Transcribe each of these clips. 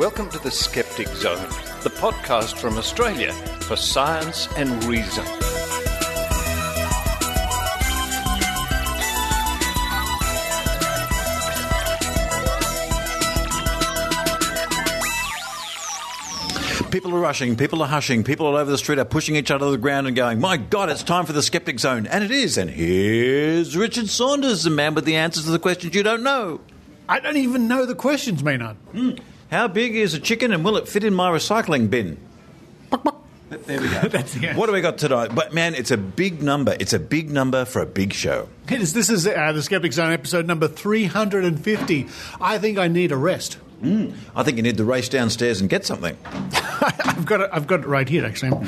Welcome to the Skeptic Zone, the podcast from Australia for science and reason. People are rushing, people are hushing, people all over the street are pushing each other to the ground and going, my God, it's time for the Skeptic Zone. And it is. And here's Richard Saunders, the man with the answers to the questions you don't know. I don't even know the questions, Maynard. How big is a chicken and will it fit in my recycling bin? There we go. That's the answer. What do we got tonight? But, man, it's a big number. It's a big number for a big show. This is the Skeptic Zone episode number 350. I think I need a rest. I think you need to race downstairs and get something. I've got it right here, actually.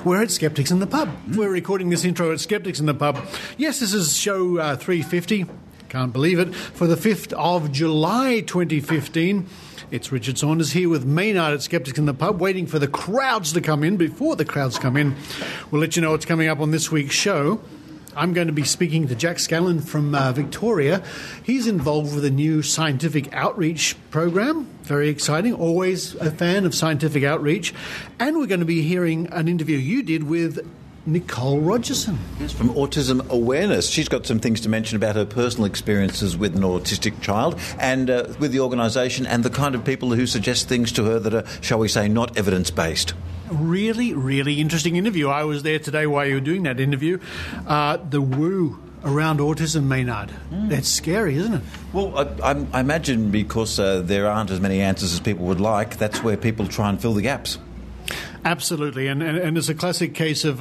We're at Skeptics in the Pub. We're recording this intro at Skeptics in the Pub. Yes, this is show 350. Can't believe it. For the 5th of July 2015. It's Richard Saunders here with Maynard at Skeptics in the Pub, waiting for the crowds to come in. Before the crowds come in, we'll let you know what's coming up on this week's show. I'm going to be speaking to Jack Scanlan from Victoria. He's involved with a new scientific outreach program. Very exciting. Always a fan of scientific outreach. And we're going to be hearing an interview you did with Nicole Rogerson. Yes, from Autism Awareness. She's got some things to mention about her personal experiences with an autistic child and with the organisation and the kind of people who suggest things to her that are, shall we say, not evidence-based. Really, really interesting interview. I was there today while you were doing that interview. The woo around autism, Maynard. That's scary, isn't it? Well, I imagine because there aren't as many answers as people would like, that's where people try and fill the gaps. Absolutely, and it's a classic case of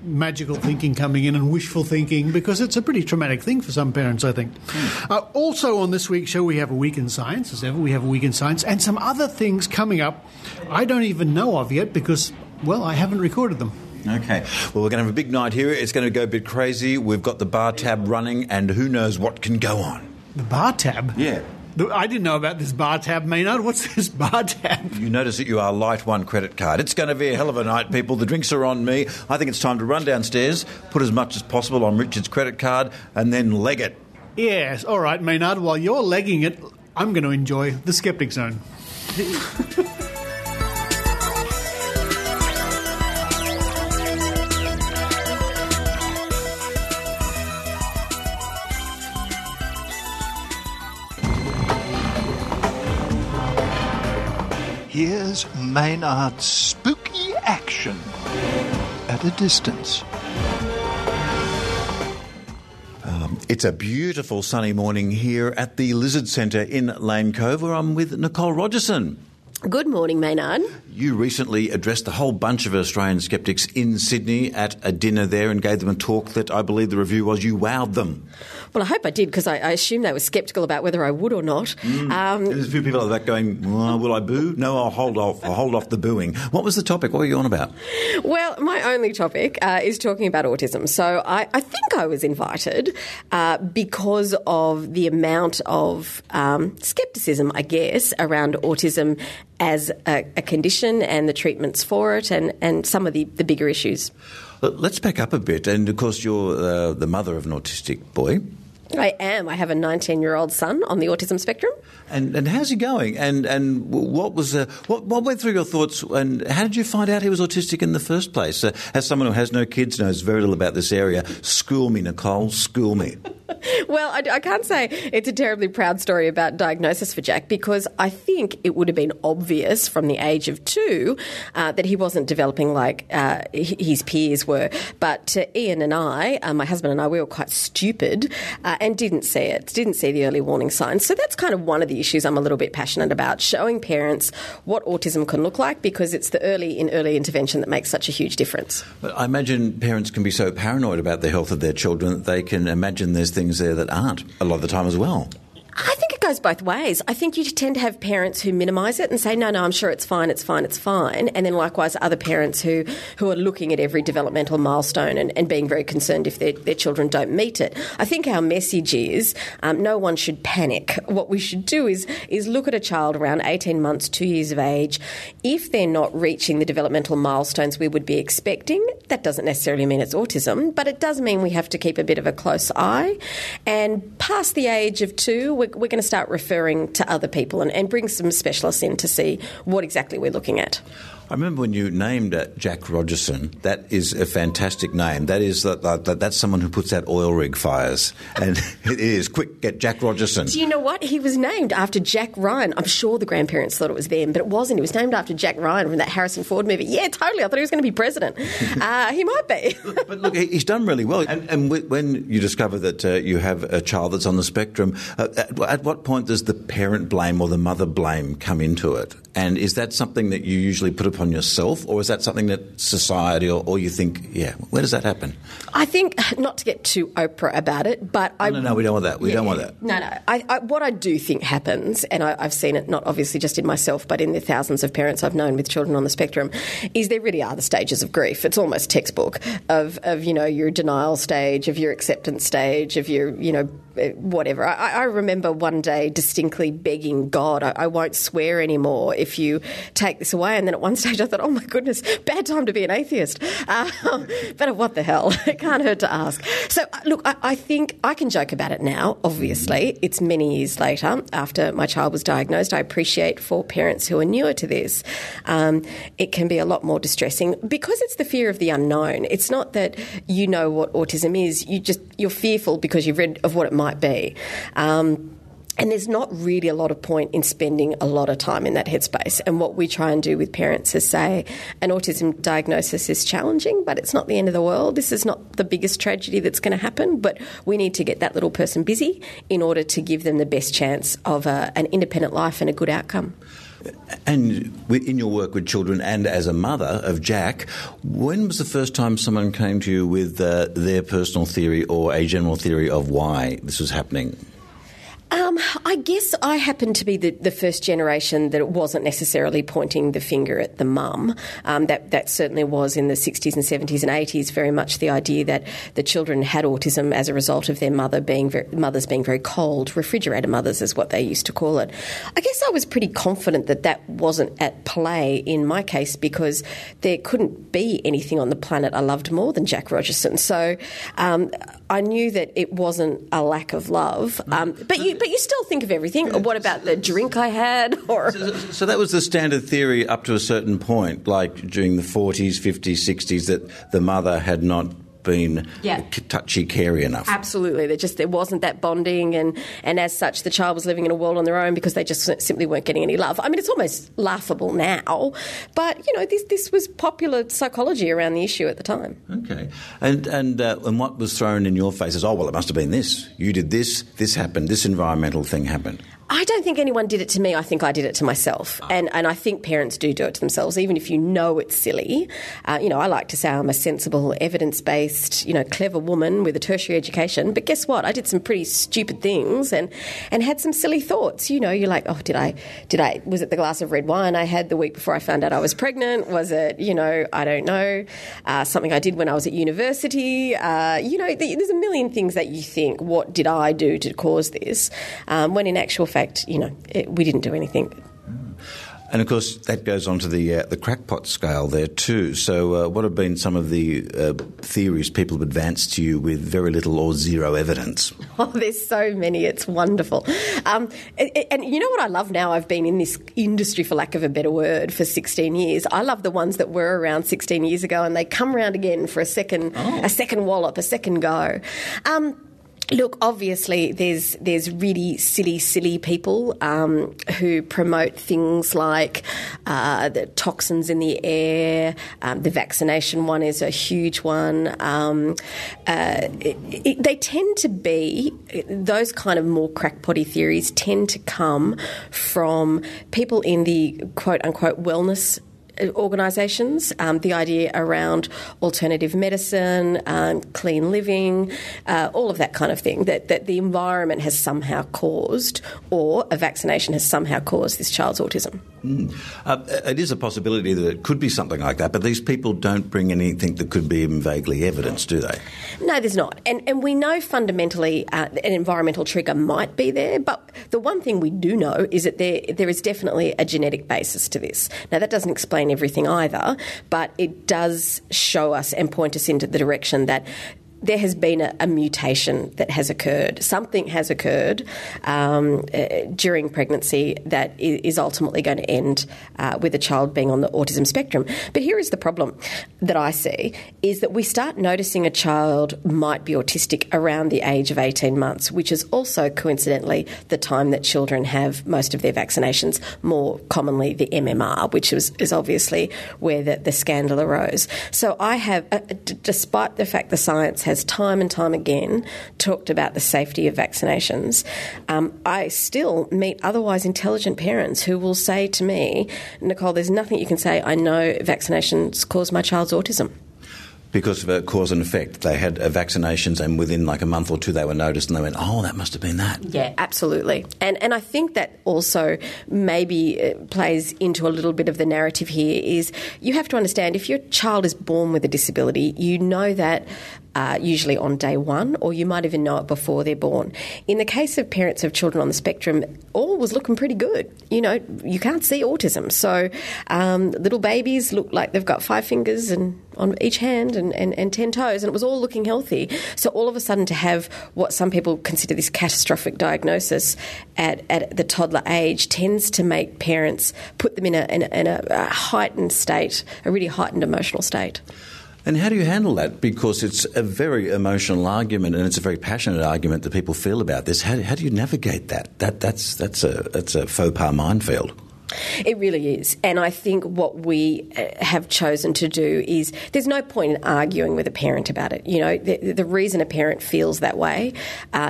magical thinking coming in and wishful thinking, because it's a pretty traumatic thing for some parents, I think. Also on this week's show, we have a week in science. As ever, we have a week in science and some other things coming up I don't even know of yet because, well, I haven't recorded them. Okay. Well, we're going to have a big night here. It's going to go a bit crazy. We've got the bar tab running and who knows what can go on. The bar tab? Yeah. I didn't know about this bar tab, Maynard. What's this bar tab? You notice that you are light one credit card. It's going to be a hell of a night, people. The drinks are on me. I think it's time to run downstairs, put as much as possible on Richard's credit card, and then leg it. Yes. All right, Maynard. While you're legging it, I'm going to enjoy the Skeptic Zone. Here's Maynard's spooky action at a distance. It's a beautiful sunny morning here at the Lizard Centre in Lane Cove, where I'm with Nicole Rogerson. Good morning, Maynard. You recently addressed a whole bunch of Australian skeptics in Sydney at a dinner there and gave them a talk that I believe the review was you wowed them. Well, I hope I did, because I assume they were sceptical about whether I would or not. There's a few people like that going, well, will I boo? No, I'll hold off the booing. What was the topic? What were you on about? Well, my only topic is talking about autism. So I think I was invited because of the amount of scepticism, I guess, around autism as a condition and the treatments for it and some of the bigger issues. Let's back up a bit. And, of course, you're the mother of an autistic boy. I am. I have a 19-year-old son on the autism spectrum. And how's he going? And what was what went through your thoughts? And how did you find out he was autistic in the first place? As someone who has no kids, knows very little about this area. School me, Nicole. School me. Well, I can't say it's a terribly proud story about diagnosis for Jack, because I think it would have been obvious from the age of 2 that he wasn't developing like his peers were. But Ian and I, my husband and I, we were quite stupid and didn't see it, didn't see the early warning signs. So that's kind of one of the issues I'm a little bit passionate about, showing parents what autism can look like, because it's the early intervention that makes such a huge difference. But I imagine parents can be so paranoid about the health of their children that they can imagine there's things there that aren't a lot of the time as well. I think it goes both ways. I think you tend to have parents who minimise it and say, no, I'm sure it's fine. And then likewise other parents who are looking at every developmental milestone and being very concerned if their children don't meet it. I think our message is no one should panic. What we should do is look at a child around 18 months, 2 years of age. If they're not reaching the developmental milestones we would be expecting, That doesn't necessarily mean it's autism, but it does mean we have to keep a bit of a close eye. And past the age of 2, we're going to start referring to other people and bring some specialists in to see what exactly we're looking at. I remember when you named Jack Rogerson. That is a fantastic name. That is that's someone who puts out oil rig fires. And it is. Quick, get Jack Rogerson. Do you know what? He was named after Jack Ryan. I'm sure the grandparents thought it was them, but it wasn't. He was named after Jack Ryan from that Harrison Ford movie. Yeah, totally. I thought he was going to be president. He might be. But look, he's done really well. And when you discover that you have a child that's on the spectrum, at what point does the parent blame or the mother blame come into it? And is that something that you usually put upon yourself, or is that something that society or you think, where does that happen? I think, not to get too Oprah about it, but No, we don't want that. We don't want that. No. What I do think happens, and I've seen it not obviously just in myself, but in the thousands of parents I've known with children on the spectrum, is there really are the stages of grief. It's almost textbook of your denial stage, of your acceptance stage, of your, whatever. I remember one day distinctly begging God, I won't swear anymore if you take this away. And then at one stage I thought, oh my goodness, bad time to be an atheist. But what the hell? It can't hurt to ask. So look, I think I can joke about it now, obviously. It's many years later after my child was diagnosed. I appreciate for parents who are newer to this, it can be a lot more distressing because it's the fear of the unknown. It's not that you know what autism is. You're fearful because you've read of what it might be. And there's not really a lot of point in spending a lot of time in that headspace. And what we try and do with parents is say an autism diagnosis is challenging, but it's not the end of the world. This is not the biggest tragedy that's going to happen, but we need to get that little person busy in order to give them the best chance of an independent life and a good outcome. And in your work with children and as a mother of Jack, when was the first time someone came to you with their personal theory or a general theory of why this was happening? I guess I happened to be the first generation that it wasn't necessarily pointing the finger at the mum. That certainly was in the 60s and 70s and 80s, very much the idea that the children had autism as a result of their mothers being very cold. Refrigerator mothers is what they used to call it. I guess I was pretty confident that wasn't at play in my case because there couldn't be anything on the planet I loved more than Jack Rogerson. So I knew that it wasn't a lack of love. But you still think of everything. What about the drink I had? So that was the standard theory up to a certain point, like during the 40s, 50s, 60s, that the mother had not been touchy-carey enough. Absolutely. There wasn't that bonding, and as such, the child was living in a world on their own because they just simply weren't getting any love. I mean, it's almost laughable now, but, this was popular psychology around the issue at the time. Okay. And what was thrown in your face is, oh, well, it must have been this. You did this happened, this environmental thing happened. I don't think anyone did it to me. I think I did it to myself. And I think parents do it to themselves, even if you know it's silly. I like to say I'm a sensible, evidence-based, clever woman with a tertiary education. But guess what? I did some pretty stupid things and had some silly thoughts. You're like, oh, was it the glass of red wine I had the week before I found out I was pregnant? Was it, I don't know, something I did when I was at university? There's a million things that you think, what did I do to cause this? When in actual fact, we didn't do anything. And, of course, that goes on to the crackpot scale there too. So what have been some of the theories people have advanced to you with very little or zero evidence? Oh, there's so many. It's wonderful. And you know what I love now? I've been in this industry, for lack of a better word, for 16 years. I love the ones that were around 16 years ago and they come around again for a second wallop, a second go. Look, obviously there's really silly people who promote things like the toxins in the air. The vaccination one is a huge one. They tend to be, those kind of more crackpotty theories tend to come from people in the quote-unquote wellness organisations, the idea around alternative medicine, clean living, all of that kind of thing, that the environment has somehow caused or a vaccination has somehow caused this child's autism. It is a possibility that it could be something like that, but these people don't bring anything that could be even vaguely evidence, do they? No, there's not. And we know fundamentally an environmental trigger might be there, but the one thing we do know is that there is definitely a genetic basis to this. Now, that doesn't explain explain everything either, but it does show us and point us into the direction that there has been a mutation that has occurred. Something has occurred during pregnancy that is ultimately going to end with a child being on the autism spectrum. But here is the problem that I see, is that we start noticing a child might be autistic around the age of 18 months, which is also coincidentally the time that children have most of their vaccinations, more commonly the MMR, which is obviously where the scandal arose. So I have, despite the fact the science has time and time again talked about the safety of vaccinations, I still meet otherwise intelligent parents who will say to me, Nicole, there's nothing you can say. I know vaccinations cause my child's autism. Because of a cause and effect. They had vaccinations and within like a month or two they were noticed and they went, oh, that must have been that. Yeah, absolutely. And I think that also maybe plays into a little bit of the narrative here is you have to understand if your child is born with a disability, you know that usually on day one, or you might even know it before they're born. In the case of parents of children on the spectrum, all was looking pretty good. You know, you can't see autism. So little babies look like they've got 5 fingers and on each hand and 10 toes, and it was all looking healthy. So all of a sudden to have what some people consider this catastrophic diagnosis at the toddler age tends to make parents put them in a heightened state, a really heightened emotional state. And how do you handle that? Because it's a very emotional argument and it's a very passionate argument that people feel about this. How do you navigate that? That's a faux pas minefield. It really is. And I think what we have chosen to do is there's no point in arguing with a parent about it. You know, the reason a parent feels that way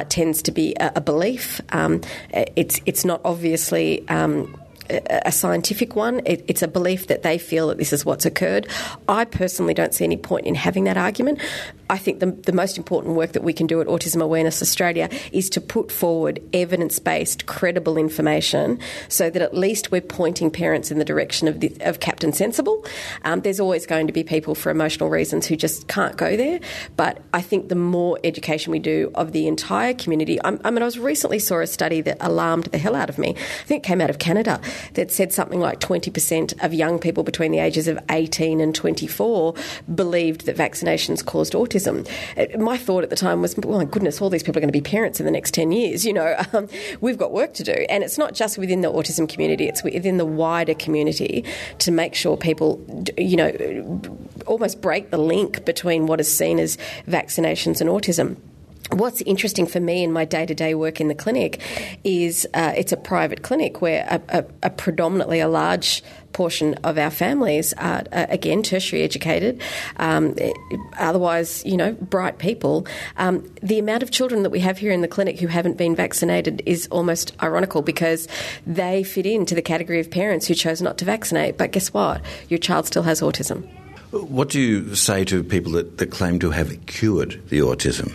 tends to be a belief. It's not obviously a scientific one. It's a belief that they feel that this is what's occurred. I personally don't see any point in having that argument. I think the most important work that we can do at Autism Awareness Australia is to put forward evidence-based, credible information so that at least we're pointing parents in the direction of Captain Sensible. There's always going to be people for emotional reasons who just can't go there, but I think the more education we do of the entire community... I recently saw a study that alarmed the hell out of me. I think it came out of Canada that said something like 20% of young people between the ages of 18 and 24 believed that vaccinations caused autism. My thought at the time was, oh my goodness, all these people are going to be parents in the next 10 years. You know, we've got work to do. And it's not just within the autism community, it's within the wider community to make sure people, you know, almost break the link between what is seen as vaccinations and autism. What's interesting for me in my day-to-day work in the clinic is it's a private clinic where a predominantly a large portion of our families are, again, tertiary educated, otherwise, you know, bright people. The amount of children that we have here in the clinic who haven't been vaccinated is almost ironical because they fit into the category of parents who chose not to vaccinate. But guess what? Your child still has autism. What do you say to people that claim to have cured the autism?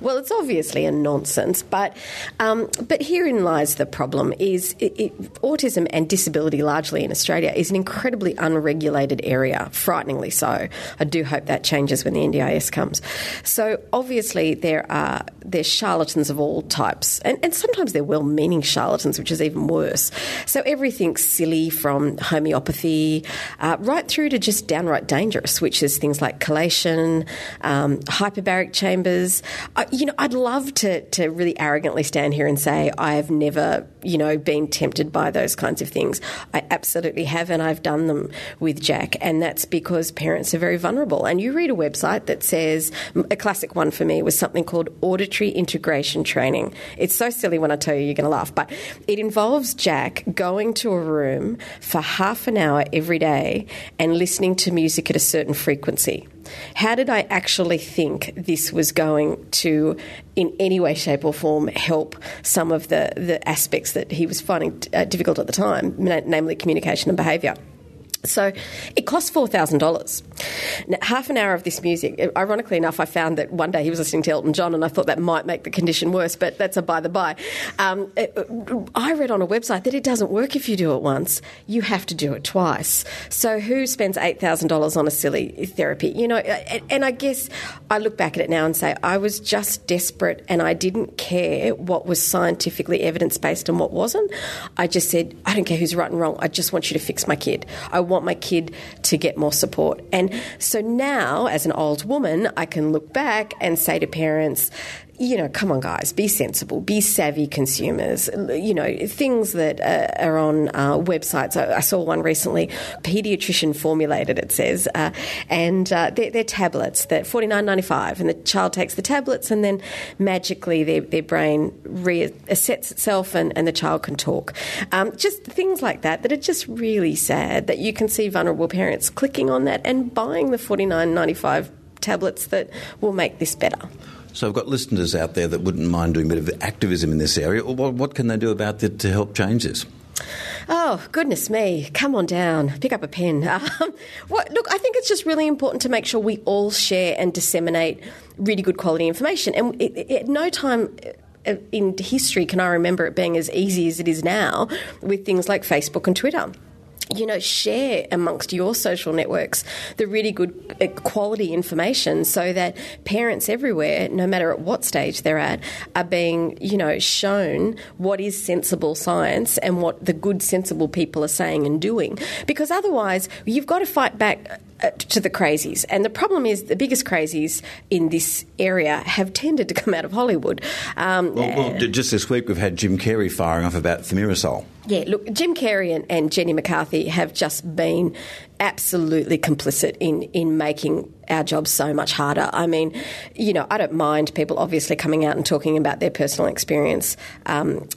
Well, it's obviously a nonsense, but herein lies the problem, is autism and disability largely in Australia is an incredibly unregulated area, frighteningly so. I do hope that changes when the NDIS comes. So obviously there's charlatans of all types, and sometimes they're well-meaning charlatans, which is even worse. So everything's silly from homeopathy right through to just downright dangerous, which is things like chelation, hyperbaric chambers. I'd love to really arrogantly stand here and say I have never, been tempted by those kinds of things. I absolutely have, and I've done them with Jack, and that's because parents are very vulnerable. And you read a website that says, a classic one for me was something called auditory integration training. It's so silly when I tell you, you're going to laugh, but it involves Jack going to a room for half an hour every day and listening to music at a certain frequency. How did I actually think this was going to, in any way, shape or form, help some of the aspects that he was finding difficult at the time, namely communication and behaviour? So it cost $4,000. Now, half an hour of this music, ironically enough, I found that one day he was listening to Elton John and I thought that might make the condition worse, but that's a by the by. I read on a website that it doesn't work if you do it once. You have to do it twice. So who spends $8,000 on a silly therapy? And I guess I look back at it now and say I was just desperate and I didn't care what was scientifically evidence-based and what wasn't. I just said, I don't care who's right and wrong. I just want you to fix my kid. I want want my kid to get more support. And so now, as an old woman, I can look back and say to parents, come on, guys, be sensible, be savvy consumers. Things that are on websites. I saw one recently, paediatrician formulated, it says, and they're tablets that $49.95, and the child takes the tablets, and then magically their brain resets itself, and the child can talk. Just things like that are just really sad. That you can see vulnerable parents clicking on that and buying the $49.95 tablets that will make this better. So I've got listeners out there that wouldn't mind doing a bit of activism in this area. What can they do about it to help change this? Oh, goodness me. Come on down. Pick up a pen. Look, I think it's just really important to make sure we all share and disseminate really good quality information. And at no time in history can I remember it being as easy as it is now with things like Facebook and Twitter. Share amongst your social networks the really good quality information so that parents everywhere, no matter at what stage they're at, are being, shown what is sensible science and what the good, sensible people are saying and doing. Because otherwise, you've got to fight back to the crazies. And the problem is the biggest crazies in this area have tended to come out of Hollywood. Well, just this week we've had Jim Carrey firing off about thimerosal. Yeah, look, Jim Carrey and Jenny McCarthy have just been absolutely complicit in making our jobs so much harder. I mean, I don't mind people obviously coming out and talking about their personal experience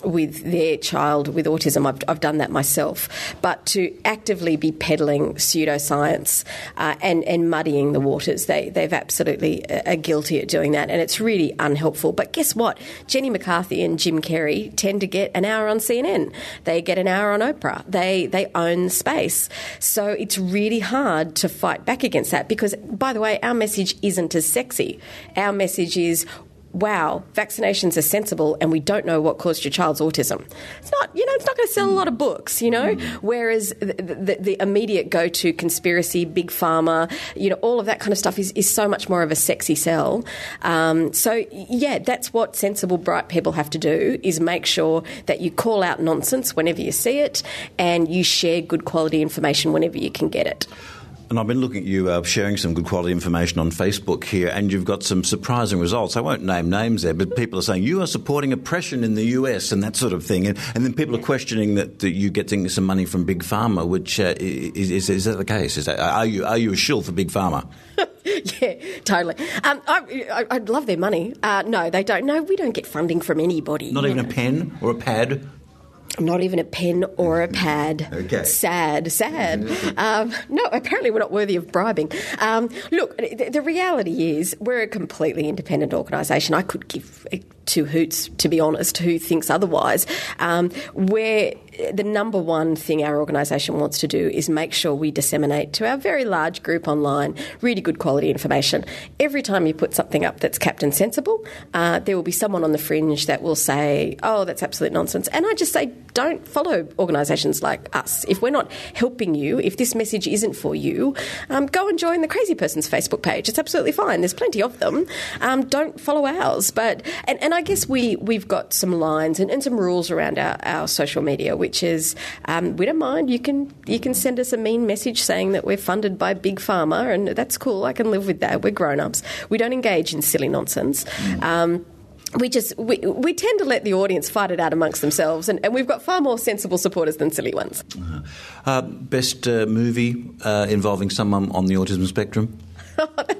with their child with autism. I've done that myself. But to actively be peddling pseudoscience and muddying the waters, they've absolutely are guilty at doing that, and it's really unhelpful. But guess what? Jenny McCarthy and Jim Carrey tend to get an hour on CNN. They get an hour on Oprah. They own the space. So it's really hard to fight back against that because, by the way, our message isn't as sexy. Our message is, wow, vaccinations are sensible and we don't know what caused your child's autism. It's not, it's not going to sell a lot of books, whereas the immediate go-to conspiracy, big pharma, all of that kind of stuff is so much more of a sexy sell. That's what sensible, bright people have to do, is make sure that you call out nonsense whenever you see it and you share good quality information whenever you can get it. And I've been looking at you sharing some good quality information on Facebook here, and you've got some surprising results. I won't name names there, but people are saying you are supporting oppression in the US and that sort of thing. And then people are questioning that you're getting some money from Big Pharma, which is that the case? Are you a shill for Big Pharma? Yeah, totally. I'd love their money. No, they don't. No, we don't get funding from anybody. Not even a pen or a pad? Not even a pen or a pad. Okay. Sad. No, apparently we're not worthy of bribing. Look, the reality is we're a completely independent organisation. I could give two hoots, to be honest, who thinks otherwise. We're the number one thing our organisation wants to do is make sure we disseminate to our very large group online really good quality information. Every time you put something up that's Captain Sensible, there will be someone on the fringe that will say, oh, that's absolute nonsense. And I just say, don't follow organisations like us. If we're not helping you, if this message isn't for you, go and join the crazy person's Facebook page. It's absolutely fine. There's plenty of them. Don't follow ours. And I guess we've got some lines and some rules around our social media, which is we don't mind. You can send us a mean message saying that we're funded by Big Pharma, and that's cool. I can live with that. We're grown-ups. We don't engage in silly nonsense. We tend to let the audience fight it out amongst themselves, and we've got far more sensible supporters than silly ones. Best movie involving someone on the autism spectrum?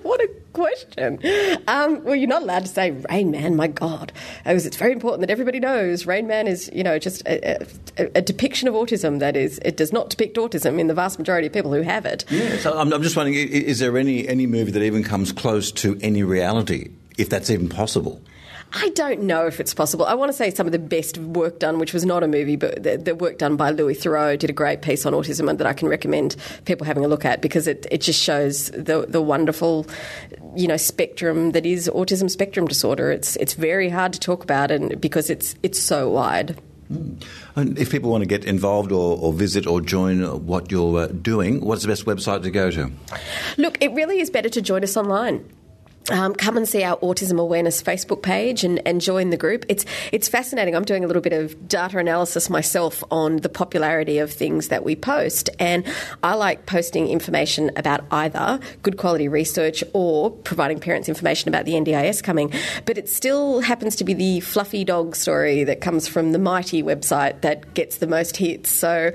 What a question. Well, you're not allowed to say Rain Man, my God. It's very important that everybody knows Rain Man is, just a depiction of autism. That is, it does not depict autism in the vast majority of people who have it. Yeah, so I'm just wondering, is there any movie that even comes close to any reality, if that's even possible? I don't know if it's possible. I want to say some of the best work done, which was not a movie, but the work done by Louis Theroux did a great piece on autism and that I can recommend people having a look at because it just shows the wonderful, spectrum that is autism spectrum disorder. It's very hard to talk about and because it's so wide. And if people want to get involved or visit or join what you're doing, what's the best website to go to? Look, it really is better to join us online. come and see our Autism Awareness Facebook page and join the group. It's fascinating. I'm doing a little bit of data analysis myself on the popularity of things that we post, and I like posting information about either good quality research or providing parents information about the NDIS coming. But it still happens to be the fluffy dog story that comes from the Mighty website that gets the most hits. So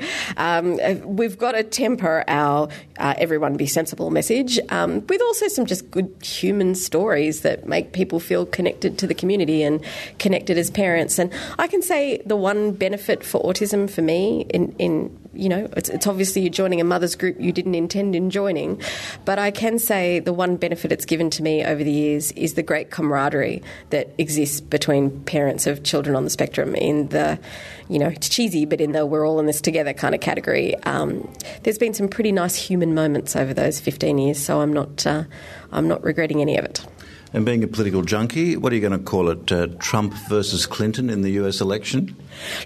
we've got to temper our everyone be sensible message with also some just good human stories that make people feel connected to the community and connected as parents. And I can say the one benefit for autism for me it's obviously you're joining a mother's group you didn't intend in joining, but I can say the one benefit it's given to me over the years is the great camaraderie that exists between parents of children on the spectrum in the, it's cheesy, but in the we're all in this together kind of category. There's been some pretty nice human moments over those 15 years, so I'm not regretting any of it. And being a political junkie, what are you going to call it? Trump versus Clinton in the US election?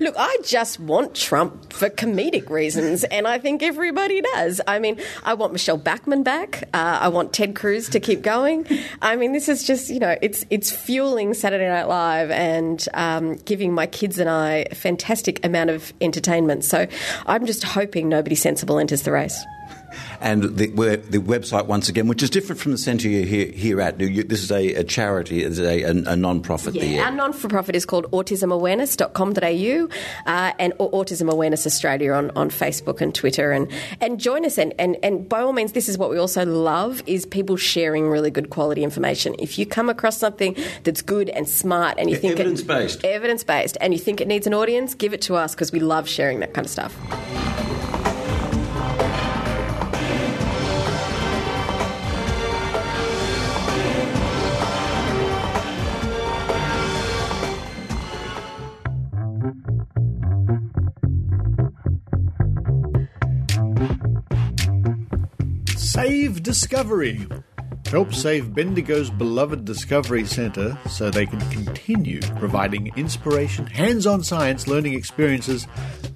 Look, I just want Trump for comedic reasons, and I think everybody does. I mean, I want Michelle Bachmann back. I want Ted Cruz to keep going. I mean, this is just, it's fueling Saturday Night Live and giving my kids and I a fantastic amount of entertainment. So I'm just hoping nobody sensible enters the race. And the website, once again, which is different from the centre you're here at. This is a charity, it's a non-profit. Yeah, our non-for-profit is called autismawareness.com.au and Autism Awareness Australia on Facebook and Twitter. And join us. And by all means, this is what we also love, is people sharing really good quality information. If you come across something that's good and smart and you think evidence-based and you think it needs an audience, give it to us, because we love sharing that kind of stuff. Save Discovery. Help save Bendigo's beloved Discovery Centre so they can continue providing inspiration, hands-on science learning experiences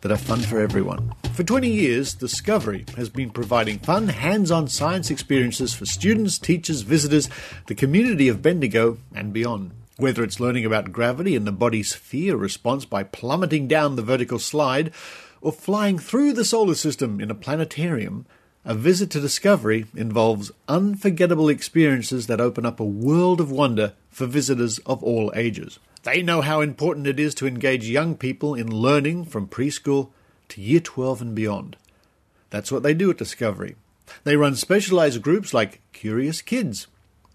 that are fun for everyone. For 20 years, Discovery has been providing fun, hands-on science experiences for students, teachers, visitors, the community of Bendigo and beyond. Whether it's learning about gravity and the body's fear response by plummeting down the vertical slide, or flying through the solar system in a planetarium, a visit to Discovery involves unforgettable experiences that open up a world of wonder for visitors of all ages. They know how important it is to engage young people in learning from preschool to Year 12 and beyond. That's what they do at Discovery. They run specialised groups like Curious Kids,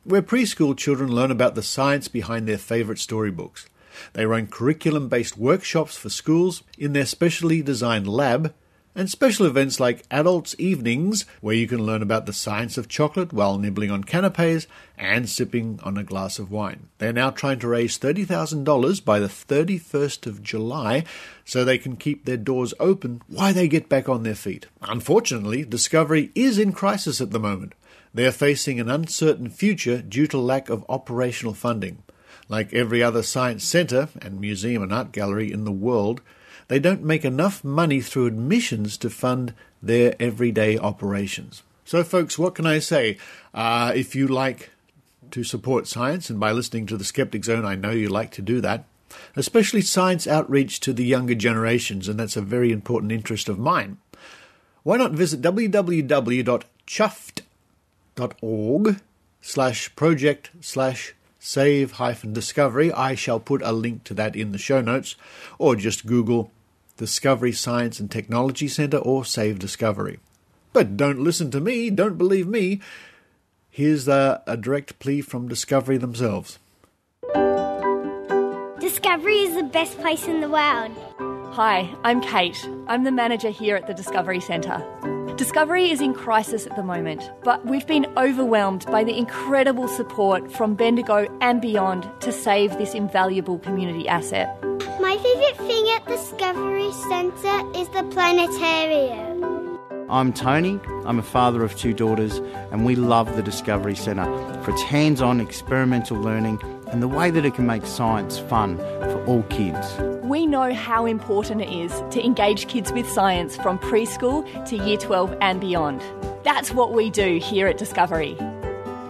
where preschool children learn about the science behind their favourite storybooks. They run curriculum-based workshops for schools in their specially designed lab, and special events like Adults Evenings, where you can learn about the science of chocolate while nibbling on canapes and sipping on a glass of wine. They're now trying to raise $30,000 by the 31st of July so they can keep their doors open while they get back on their feet. Unfortunately, Discovery is in crisis at the moment. They're facing an uncertain future due to lack of operational funding. Like every other science centre and museum and art gallery in the world, they don't make enough money through admissions to fund their everyday operations. So, folks, what can I say? If you like to support science, and by listening to the Skeptic Zone, I know you like to do that, especially science outreach to the younger generations, and that's a very important interest of mine. Why not visit www.chuffed.org/project/save-discovery. I shall put a link to that in the show notes, or just Google Discovery Science and Technology Centre or Save Discovery. But don't listen to me, don't believe me. Here's a direct plea from Discovery themselves. Discovery is the best place in the world. Hi, I'm Kate. I'm the manager here at the Discovery Centre. Discovery is in crisis at the moment, but we've been overwhelmed by the incredible support from Bendigo and beyond to save this invaluable community asset. My favourite thing at Discovery Centre is the planetarium. I'm Tony. I'm a father of 2 daughters, and we love the Discovery Centre for its hands-on experimental learning and the way that it can make science fun for all kids. We know how important it is to engage kids with science from preschool to Year 12 and beyond. That's what we do here at Discovery.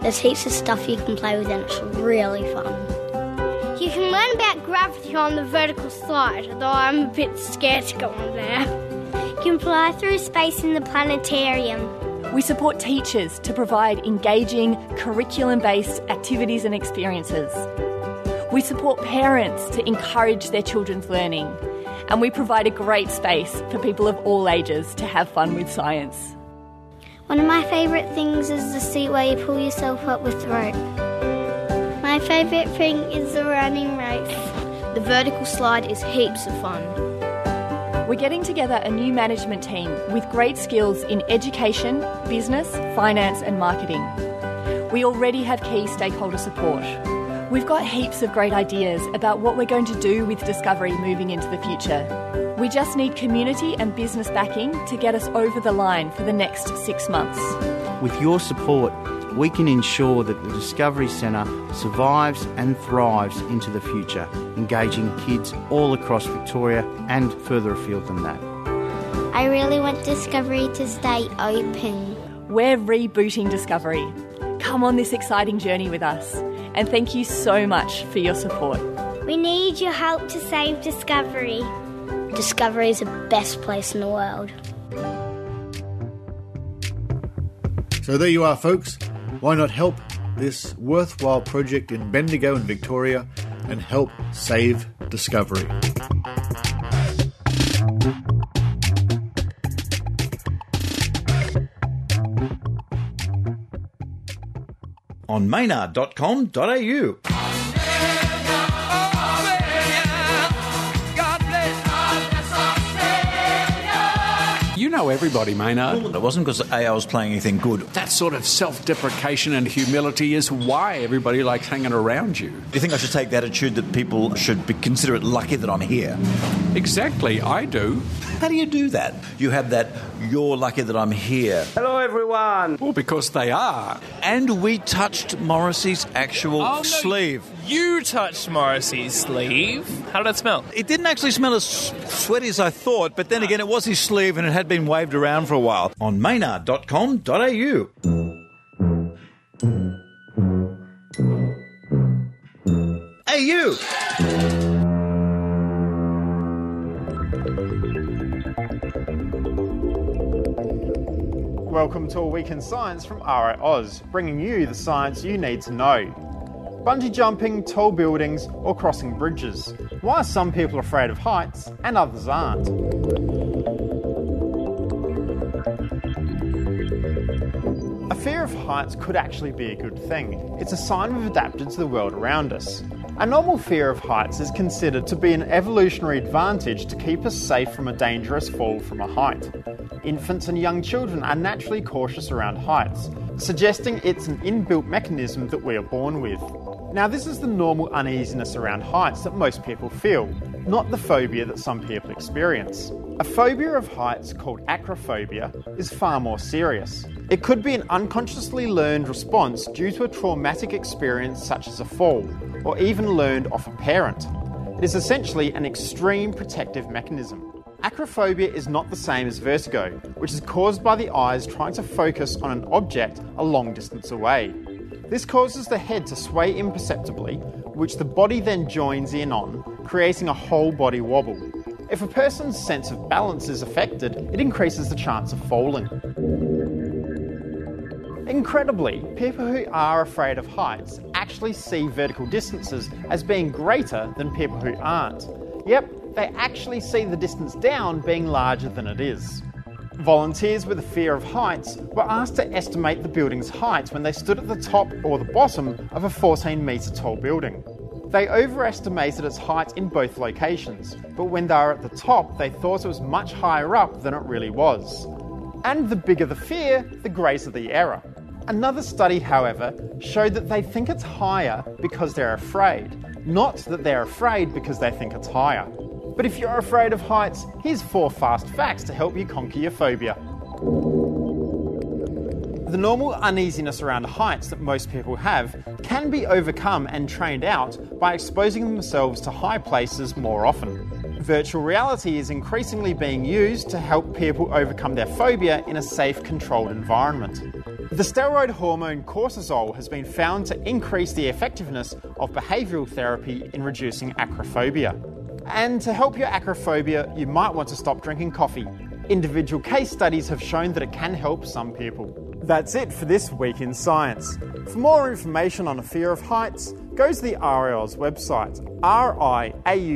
There's heaps of stuff you can play with and it's really fun. You can learn about gravity on the vertical slide, although I'm a bit scared to go on there. You can fly through space in the planetarium. We support teachers to provide engaging, curriculum-based activities and experiences. We support parents to encourage their children's learning. And we provide a great space for people of all ages to have fun with science. One of my favourite things is the seat where you pull yourself up with the rope. My favourite thing is the running race. The vertical slide is heaps of fun. We're getting together a new management team with great skills in education, business, finance and marketing. We already have key stakeholder support. We've got heaps of great ideas about what we're going to do with Discovery moving into the future. We just need community and business backing to get us over the line for the next 6 months. With your support, we can ensure that the Discovery Centre survives and thrives into the future, engaging kids all across Victoria and further afield than that. I really want Discovery to stay open. We're rebooting Discovery. Come on this exciting journey with us. And thank you so much for your support. We need your help to save Discovery. Discovery is the best place in the world. So there you are, folks. Why not help this worthwhile project in Bendigo and Victoria and help save Discovery? On Maynard.com.au. You know everybody, Maynard. It wasn't because AI was playing anything good. That sort of self-deprecation and humility is why everybody likes hanging around you. Do you think I should take the attitude that people should consider it lucky that I'm here? Exactly, I do. How do you do that? You have that, you're lucky that I'm here. Hello, everyone. Well, because they are. And we touched Morrissey's actual sleeve. You touched Morrissey's sleeve. How did that smell? It didn't actually smell as sweaty as I thought, but then again, it was his sleeve and it had been waved around for a while. On Maynard.com.au. Hey, you! Welcome to A Week in Science from RiAus, bringing you the science you need to know. Bungee jumping, tall buildings, or crossing bridges. Why are some people afraid of heights and others aren't? A fear of heights could actually be a good thing. It's a sign we've adapted to the world around us. A normal fear of heights is considered to be an evolutionary advantage to keep us safe from a dangerous fall from a height. Infants and young children are naturally cautious around heights, suggesting it's an inbuilt mechanism that we are born with. Now, this is the normal uneasiness around heights that most people feel, not the phobia that some people experience. A phobia of heights, called acrophobia, is far more serious. It could be an unconsciously learned response due to a traumatic experience such as a fall, or even learned off a parent. It is essentially an extreme protective mechanism. Acrophobia is not the same as vertigo, which is caused by the eyes trying to focus on an object a long distance away. This causes the head to sway imperceptibly, which the body then joins in on, creating a whole body wobble. If a person's sense of balance is affected, it increases the chance of falling. Incredibly, people who are afraid of heights actually see vertical distances as being greater than people who aren't. Yep, they actually see the distance down being larger than it is. Volunteers with a fear of heights were asked to estimate the building's height when they stood at the top or the bottom of a 14-metre tall building. They overestimated its height in both locations, but when they were at the top, they thought it was much higher up than it really was. And the bigger the fear, the greater the error. Another study, however, showed that they think it's higher because they're afraid, not that they're afraid because they think it's higher. But if you're afraid of heights, here's 4 fast facts to help you conquer your phobia. The normal uneasiness around heights that most people have can be overcome and trained out by exposing themselves to high places more often. virtual reality is increasingly being used to help people overcome their phobia in a safe, controlled environment. The steroid hormone cortisol has been found to increase the effectiveness of behavioural therapy in reducing acrophobia. And to help your acrophobia, you might want to stop drinking coffee. Individual case studies have shown that it can help some people. That's it for this week in science. For more information on a fear of heights, go to the RiAus website, riaus.org.au.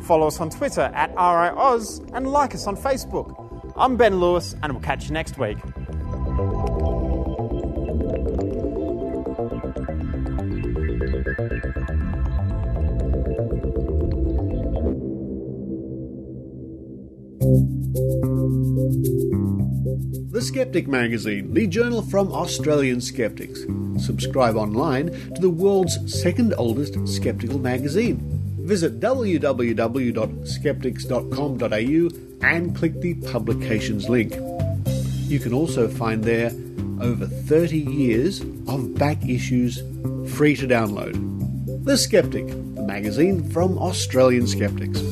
Follow us on Twitter at RiAus and like us on Facebook. I'm Ben Lewis, and we'll catch you next week. The Skeptic Magazine, the journal from Australian skeptics. Subscribe online to the world's second oldest skeptical magazine. Visit www.skeptics.com.au and click the publications link. You can also find there over 30 years of back issues free to download. The Skeptic, the magazine from Australian skeptics.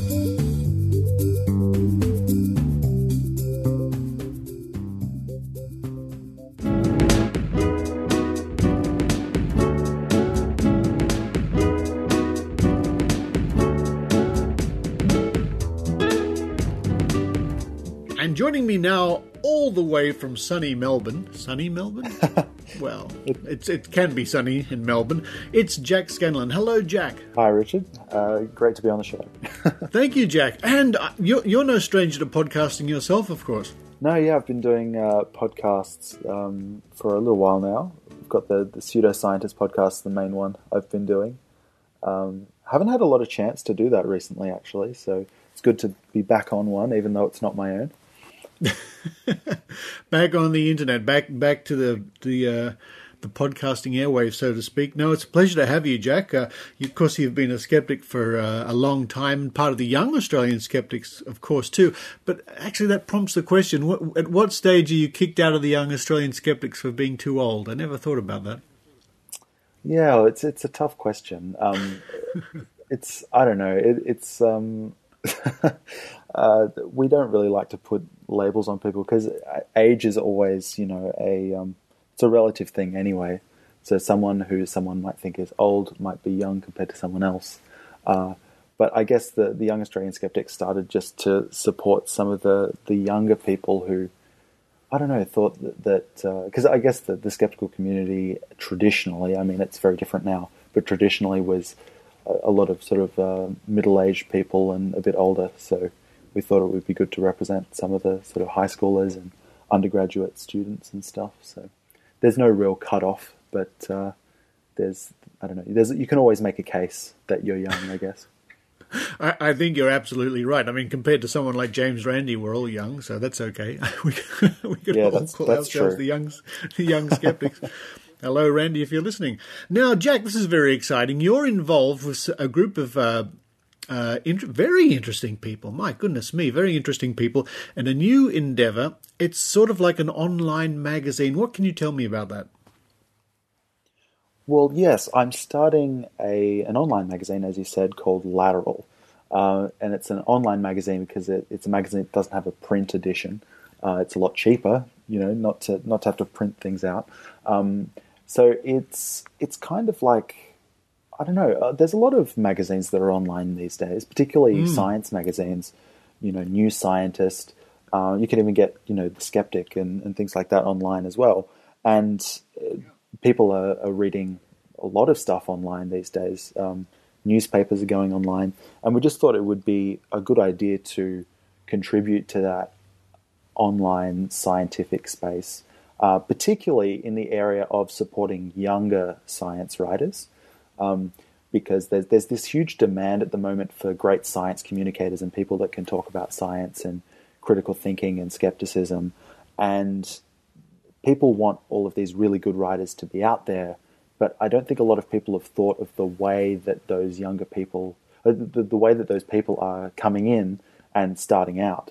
Joining me now, all the way from sunny Melbourne. Sunny Melbourne? Well, it can be sunny in Melbourne. It's Jack Scanlan. Hello, Jack. Hi, Richard. Great to be on the show. Thank you, Jack. And you're no stranger to podcasting yourself, of course. No, yeah, I've been doing podcasts for a little while now. I've got the Pseudoscientist podcast, the main one I've been doing. Haven't had a lot of chance to do that recently, actually, so it's good to be back on one, even though it's not my own. Back on the internet, back to the podcasting airwaves, so to speak. No, it's a pleasure to have you, Jack. Of course, you've been a skeptic for a long time, and part of the young Australian skeptics, of course, too. But actually, that prompts the question: at what stage are you kicked out of the young Australian skeptics for being too old? I never thought about that. Yeah, it's a tough question. I don't know. We don't really like to put labels on people because age is always, it's a relative thing anyway. So someone who someone might think is old might be young compared to someone else. But I guess the young Australian skeptics started just to support some of the younger people who, I don't know, thought that because I guess the skeptical community traditionally, I mean, it's very different now, but traditionally was a lot of sort of middle-aged people and a bit older, so we thought it would be good to represent some of the sort of high schoolers and undergraduate students and stuff. So there's no real cut-off, but I don't know, you can always make a case that you're young, I guess. I think you're absolutely right. I mean, compared to someone like James Randi, we're all young, so that's okay. we could all call ourselves the young skeptics. Hello, Randy, if you're listening. Now, Jack, this is very exciting. You're involved with a group of very interesting people. My goodness me, very interesting people. And a new endeavour. It's sort of like an online magazine. What can you tell me about that? Well, yes, I'm starting an online magazine, as you said, called Lateral. And it's an online magazine because it's a magazine that doesn't have a print edition. It's a lot cheaper, not to have to print things out. So it's kind of like, I don't know, there's a lot of magazines that are online these days, particularly science magazines, New Scientist. You can even get, the Skeptic and things like that online as well. And people are reading a lot of stuff online these days. Newspapers are going online. And we just thought it would be a good idea to contribute to that online scientific space. Particularly in the area of supporting younger science writers, because there's this huge demand at the moment for great science communicators and people that can talk about science and critical thinking and skepticism, and people want all of these really good writers to be out there, but I don't think a lot of people have thought of the way that those younger people, the way that those people are coming in and starting out,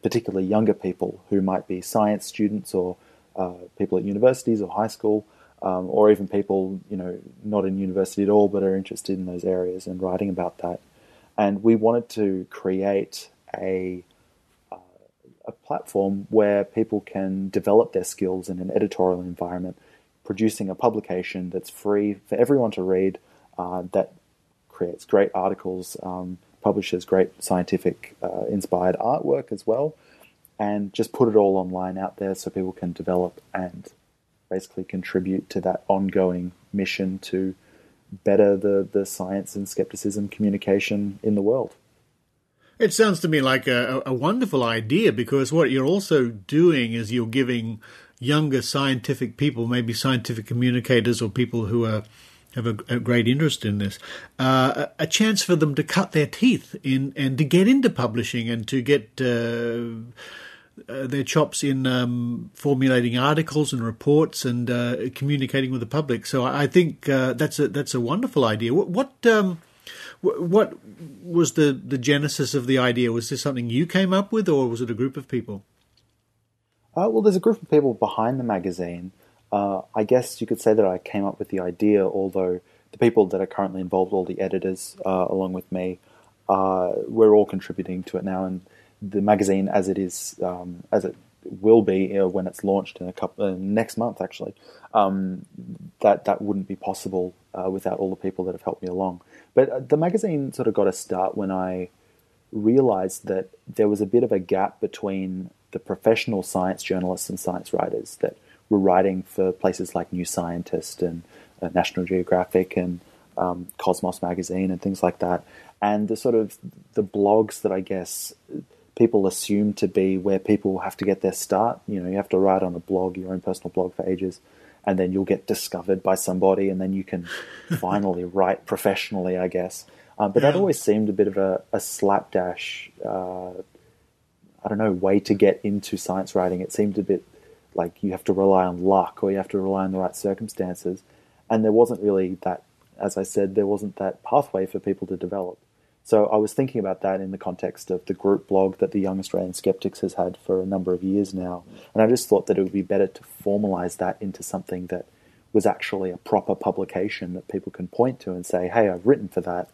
particularly younger people who might be science students or people at universities or high school, or even people, not in university at all, but are interested in those areas and writing about that. And we wanted to create a platform where people can develop their skills in an editorial environment, producing a publication that's free for everyone to read, that creates great articles, publishes great scientific inspired artwork as well, and just put it all online out there so people can develop and basically contribute to that ongoing mission to better the science and skepticism communication in the world. It sounds to me like a wonderful idea, because what you're also doing is you're giving younger scientific people, maybe scientific communicators or people who have a great interest in this, a chance for them to cut their teeth in and to get into publishing and to get their chops in formulating articles and reports and communicating with the public. So I think that's a wonderful idea. What was the genesis of the idea? Was this something you came up with, or was it a group of people? Well, there's a group of people behind the magazine. I guess you could say that I came up with the idea, although the people that are currently involved, all the editors, along with me, we're all contributing to it now. And the magazine, as it is, as it will be when it's launched in next month, actually, that wouldn't be possible without all the people that have helped me along. But the magazine sort of got a start when I realized that there was a bit of a gap between the professional science journalists and science writers that were writing for places like New Scientist and National Geographic and Cosmos magazine and things like that, and the sort of the blogs that I guess people assume to be where people have to get their start. You know, you have to write on a blog, your own personal blog, for ages, and then you'll get discovered by somebody, and then you can finally write professionally, I guess. But that always seemed a bit of a slapdash, way to get into science writing. It seemed a bit like you have to rely on luck, or you have to rely on the right circumstances. And there wasn't really that, as I said, there wasn't that pathway for people to develop. So I was thinking about that in the context of the group blog that the Young Australian Skeptics has had for a number of years now. And I just thought that it would be better to formalize that into something that was actually a proper publication that people can point to and say, hey, I've written for that.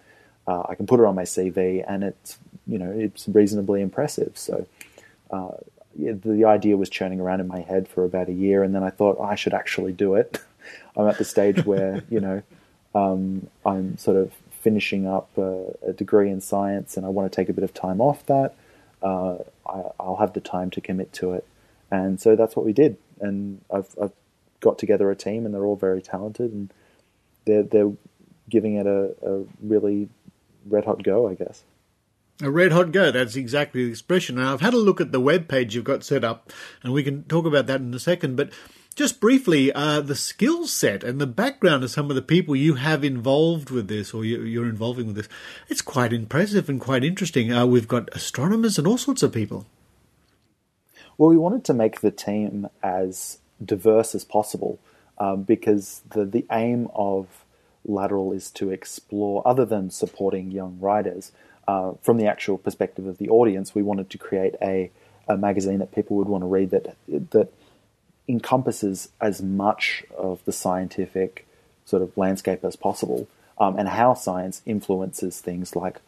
I can put it on my CV, and it's reasonably impressive. So the idea was churning around in my head for about a year, and then I thought I should actually do it. I'm at the stage where, I'm sort of finishing up a degree in science, and I want to take a bit of time off that. I'll have the time to commit to it. And so that's what we did. And I've got together a team, and they're all very talented, and they're giving it a really red-hot go, I guess. A red-hot go, that's exactly the expression. Now, I've had a look at the web page you've got set up, and we can talk about that in a second, but just briefly, the skill set and the background of some of the people you have involved with this, or you're involving with this, it's quite impressive and quite interesting. We've got astronomers and all sorts of people. Well, we wanted to make the team as diverse as possible, because the aim of Lateral is to explore, other than supporting young writers, from the actual perspective of the audience, we wanted to create a magazine that people would want to read that encompasses as much of the scientific sort of landscape as possible, and how science influences things like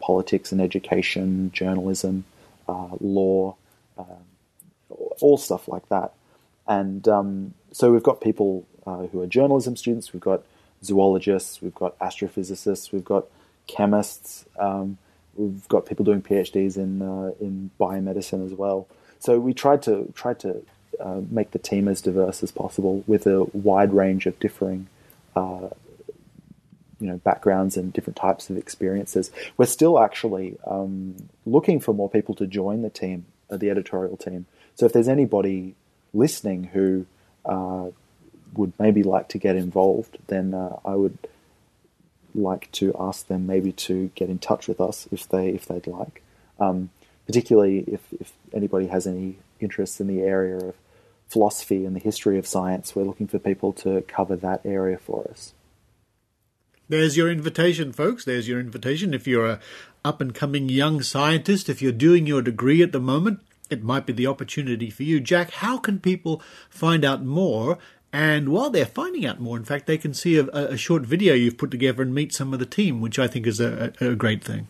politics and education, journalism, law, all stuff like that. And so we've got people who are journalism students, we've got zoologists, we've got astrophysicists, we've got chemists, we've got people doing PhDs in biomedicine as well. So we tried to make the team as diverse as possible, with a wide range of differing backgrounds and different types of experiences. We're still actually looking for more people to join the team, the editorial team. So if there's anybody listening who would maybe like to get involved, then I would like to ask them maybe to get in touch with us if they'd like. Particularly if anybody has any interest in the area of philosophy and the history of science, we're looking for people to cover that area for us. There's your invitation, folks. There's your invitation. If you're a up-and-coming young scientist, if you're doing your degree at the moment, it might be the opportunity for you. Jack, how can people find out more? And while they're finding out more, in fact, they can see a short video you've put together and meet some of the team, which I think is a great thing.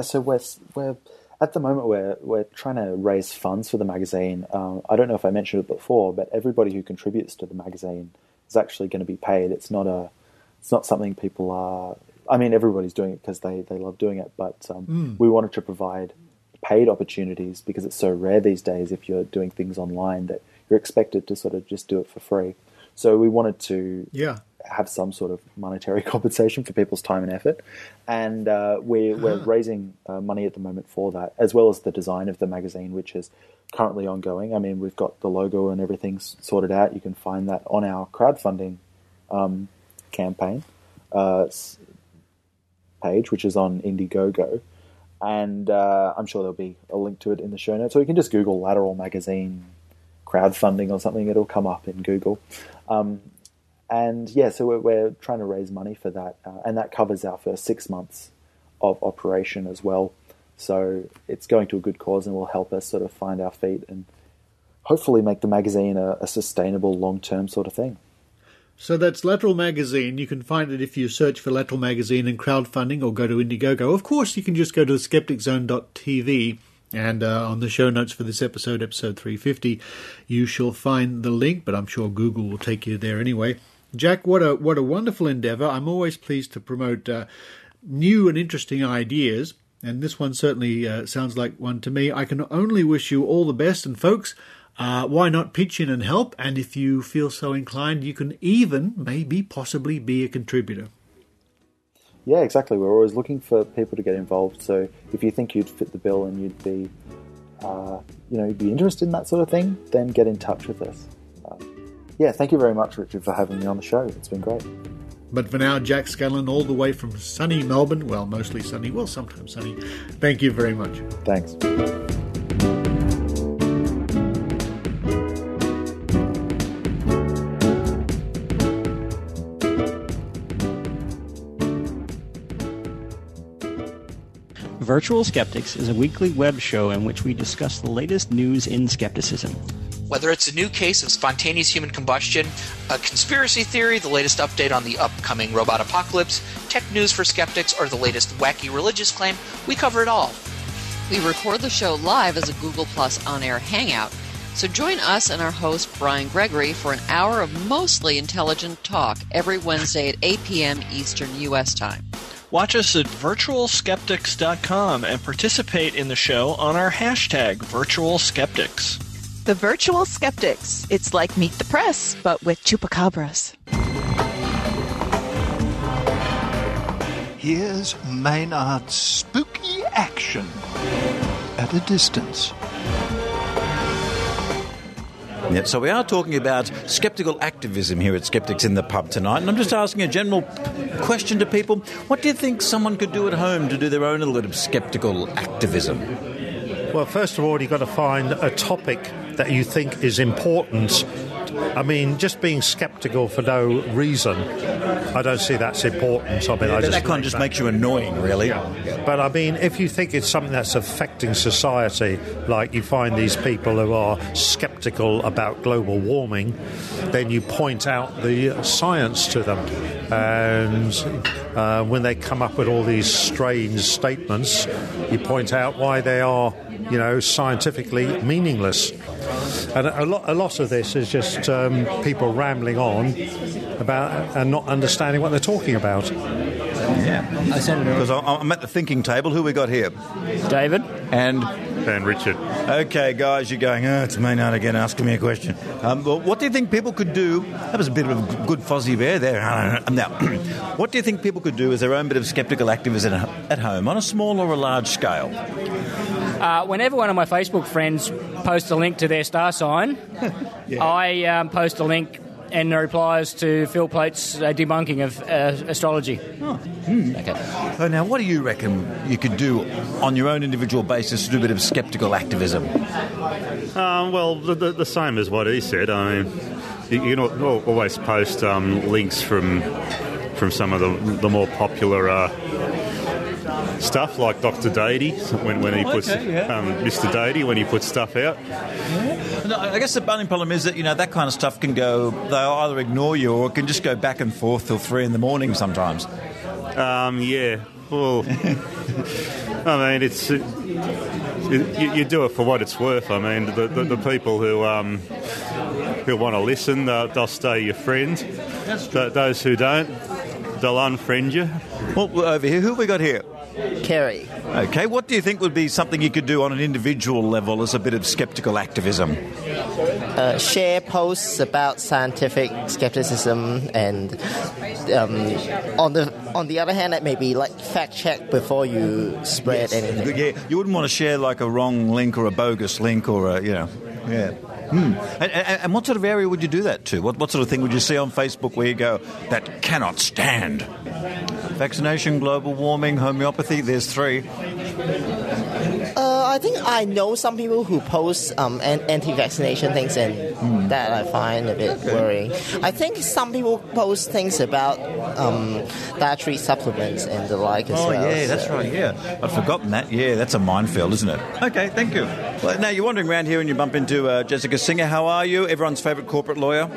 So we're at the moment we're trying to raise funds for the magazine. I don't know if I mentioned it before, but everybody who contributes to the magazine is actually going to be paid. It's not something people are. I mean, everybody's doing it because they love doing it, but we wanted to provide paid opportunities because it's so rare these days if you're doing things online that you're expected to sort of just do it for free. So we wanted to have some sort of monetary compensation for people's time and effort. And we're raising money at the moment for that, as well as the design of the magazine, which is currently ongoing. I mean, we've got the logo and everything sorted out. You can find that on our crowdfunding campaign page, which is on Indiegogo. And I'm sure there'll be a link to it in the show notes. So you can just Google Lateral Magazine crowdfunding or something. It'll come up in Google. So we're trying to raise money for that. And that covers our first 6 months of operation as well. So it's going to a good cause and will help us sort of find our feet and hopefully make the magazine a sustainable long-term sort of thing. So that's Lateral Magazine. You can find it if you search for Lateral Magazine in crowdfunding or go to Indiegogo. Of course, you can just go to skepticzone.tv and on the show notes for this episode 350, you shall find the link, but I'm sure Google will take you there anyway. Jack, what a wonderful endeavour. I'm always pleased to promote new and interesting ideas, and this one certainly sounds like one to me. I can only wish you all the best, and folks, why not pitch in and help? And if you feel so inclined, you can even, maybe, possibly be a contributor. Yeah, exactly. We're always looking for people to get involved. So if you think you'd fit the bill and you'd be, you'd be interested in that sort of thing, then get in touch with us. Thank you very much, Richard, for having me on the show. It's been great. But for now, Jack Scanlan, all the way from sunny Melbourne, well, mostly sunny, well, sometimes sunny. Thank you very much. Thanks. Virtual Skeptics is a weekly web show in which we discuss the latest news in skepticism. Whether it's a new case of spontaneous human combustion, a conspiracy theory, the latest update on the upcoming robot apocalypse, tech news for skeptics, or the latest wacky religious claim, we cover it all. We record the show live as a Google Plus on-air hangout, so join us and our host, Brian Gregory, for an hour of mostly intelligent talk every Wednesday at 8 p.m. Eastern U.S. time. Watch us at virtualskeptics.com and participate in the show on our hashtag #VirtualSkeptics. The Virtual Skeptics. It's like Meet the Press, but with chupacabras. Here's Maynard's spooky action at a distance. Yep, so we are talking about skeptical activism here at Skeptics in the Pub tonight, and I'm just asking a general question to people. What do you think someone could do at home to do their own little bit of skeptical activism? Well, first of all, you've got to find a topic that you think is important. I mean, just being sceptical for no reason, I don't see that's important. I mean, that kind of just makes you annoying, really. Yeah. But I mean, if you think it's something that's affecting society, like you find these people who are sceptical about global warming, then you point out the science to them. And when they come up with all these strange statements, you point out why they are, scientifically meaningless. And a lot of this is just people rambling on about and not understanding what they're talking about. Yeah, because I'm at the thinking table. Who we got here? David and Richard. Okay, guys, you're going, it's Maynard again asking me a question. Well, what do you think people could do? That was a bit of a good fuzzy bear there. Now, what do you think people could do as their own bit of skeptical activism at home on a small or a large scale? Whenever one of my Facebook friends posts a link to their star sign, I post a link and the replies to Phil Plate's debunking of astrology. Okay. So now, what do you reckon you could do on your own individual basis to do a bit of skeptical activism? Well, the same as what he said. I mean, you know, always post links from some of the more popular stuff, like Dr. Dady when he puts Mr. Dady when he puts stuff out. No, I guess the only problem is that that kind of stuff can go. They'll either ignore you or it can just go back and forth till 3 a.m. sometimes. Yeah. Well, I mean, it's you do it for what it's worth. I mean, the people who want to listen, they'll stay your friend. Those who don't, they'll unfriend you. Well, over here, who have we got here? Kerry. Okay, what do you think would be something you could do on an individual level as a bit of skeptical activism? Share posts about scientific skepticism, and on the other hand, maybe like fact check before you spread anything. Yeah, you wouldn't want to share like a wrong link or a bogus link or yeah. And what sort of area would you do that to? What sort of thing would you see on Facebook where you go, that cannot stand? Vaccination, global warming, homeopathy, there's 3. I think I know some people who post anti-vaccination things, and that I find a bit worrying. I think some people post things about dietary supplements and the like as well. Oh, yeah, that's right, yeah. I've forgotten that. Yeah, that's a minefield, isn't it? Okay, thank you. Well, now, you're wandering around here and you bump into Jessica Singer. How are you? Everyone's favourite corporate lawyer.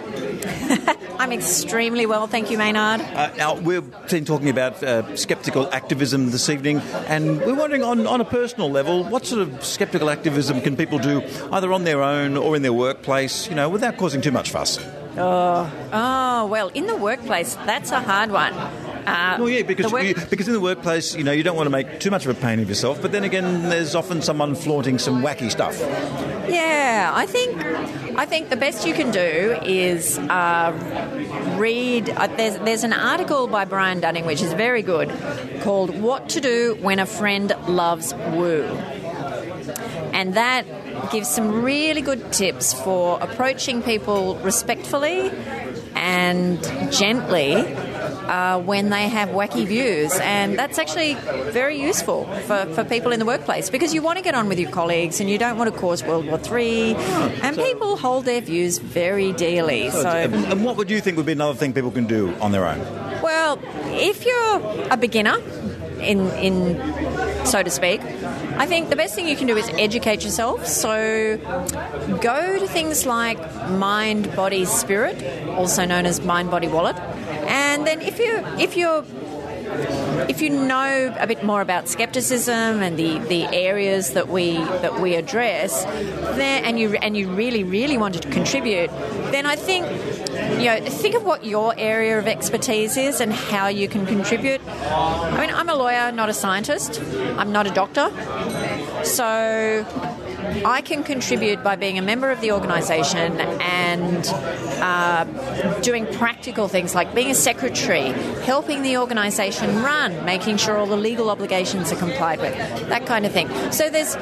I'm extremely well, thank you, Maynard. Now, we've been talking about sceptical activism this evening, and we're wondering on a personal level, what sort of sceptical activism can people do either on their own or in their workplace, without causing too much fuss? Well, in the workplace, that's a hard one. Because in the workplace, you don't want to make too much of a pain of yourself, but then again, there's often someone flaunting some wacky stuff. Yeah, I think the best you can do is read. There's an article by Brian Dunning which is very good, called "What to Do When a Friend Loves Woo," and that gives some really good tips for approaching people respectfully and gently when they have wacky views, and that's actually very useful for people in the workplace, because you want to get on with your colleagues and you don't want to cause World War III, and people hold their views very dearly. And what would you think would be another thing people can do on their own? Well, if you're a beginner, in so to speak, I think the best thing you can do is educate yourself. So go to things like Mind, Body, Spirit, also known as Mind, Body, Wallet. And then if you know a bit more about skepticism and the areas that we address, then and you really want to contribute, then I think think of what your area of expertise is and how you can contribute. I mean, I'm a lawyer, not a scientist. I'm not a doctor, so I can contribute by being a member of the organisation and doing practical things like being a secretary, helping the organisation run, making sure all the legal obligations are complied with, that kind of thing. So there's,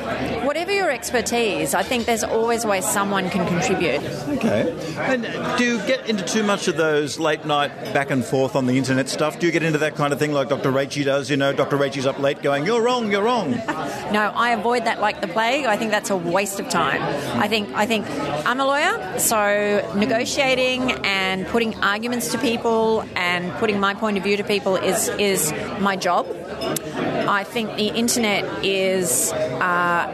whatever your expertise, I think there's always a way someone can contribute. Okay. And do you get into too much of those late night back and forth on the internet stuff? Do you get into that kind of thing like Dr. Raichi does? Dr. Raichi's up late going, you're wrong. No, I avoid that like the plague. I think that's a waste of time. I think I'm a lawyer, so negotiating and putting arguments to people and putting my point of view to people is my job. I think the internet is not